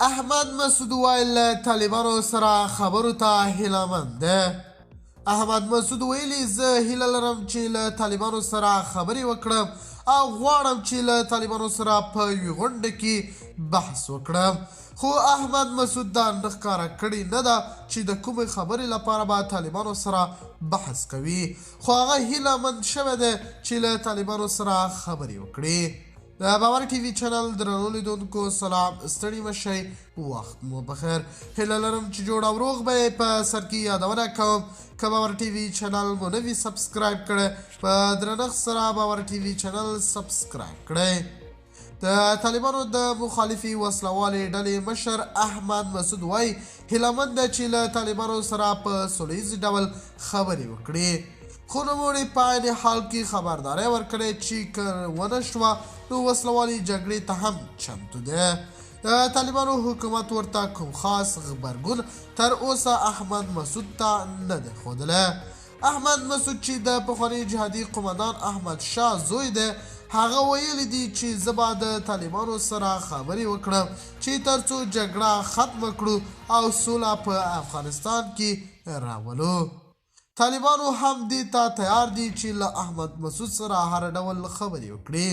احمد مسعود ویل له طالبانو سره خبرو ته هیله مند دی. احمد مسعود ویلي زه هیله لرم چې له طالبانو سره خبرې وکړم او غواړم چې له طالبانو سره په یوې غونډه کې بحث وکړم. خو احمد مسعود دا نه ښکاره کړې نه ده چې د کومې خبرې لپاره به طالبانو سره بحث کوي، خو هغه هیله مند شوی دی چې له طالبانو سره خبرې وکړي. د باور ټي وي چینل درنو لیدونکو سلام، ستړي مه شئ، وخت مو بخیر. هیله لرم چې جوړ او روغ به یې په سر کې یادونه کوم. که باور ټي وي چینل مو نه وي سبسکرایب کړی، په درنښت سره باور ټي وي چینل سبسکرایب کړئ. د طالبانو د مخالفي وسلوالې ډلې مشر احمد مسعود وایي هیله مند ده چې له طالبانو سره په سوله ییز ډول خبرې وکړي، خو نوموړي په عین حال کې خبرداری ورکړې چې که ونه شوه نو وسلوالې جګړې ته هم چمتو دی. د طالبانو حکومت ورته کوم خاص غبرګون تر اوسه احمد مسعود ته نه دی ښودلی. احمد مسعود چې د پخواني جهادي قومندان احمد شاه زوی دی، هغه ویلی دي چې زه به د طالبانو سره خبرې وکړم چې تر څو جګړه ختمه کړو او سوله په افغانستان کې راولو. طالبانو هم دې ته تیار دي چې له احمد مسعود سره هر ډول خبرې وکړي.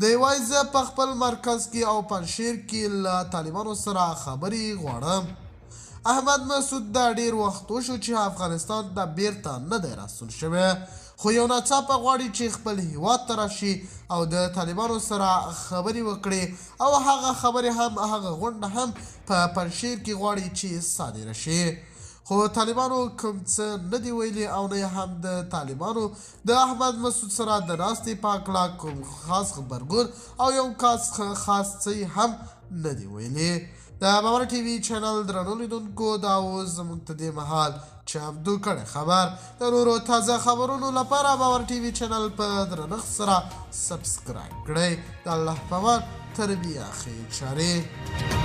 دی وایي زه په خپل مرکز کې او پنجشیر کې له طالبانو سره خبرې غواړم. احمد مسعود دا ډیر وخت وشو چې افغانستان ته بیرته نه دی راستون شوی، خو یو ناڅاپه غواړي چې خپل هیواد ته راشي او د طالبانو سره خبرې وکړي او هغه خبرې هم هغه غونډه هم په پنجشیر کې غواړي چې صادره شي. خو طالبانو کوم څه نه دی ویلي او نه هم د طالبانو د احمد مسعود سره د ناستې په هکله کوم خاص غبرګون او یو خاص څه هم نه دی ویلي. د باور ټي وي چینل درنو لیدونکو دا اوس زموږ ته دې مهال چمتو کړی خبر. د نورو تازه خبرونو لپاره باور ټي وي چینل په درنښت سره سبسکرایب کړئ. د الله په امان تر بیا ښې چارې.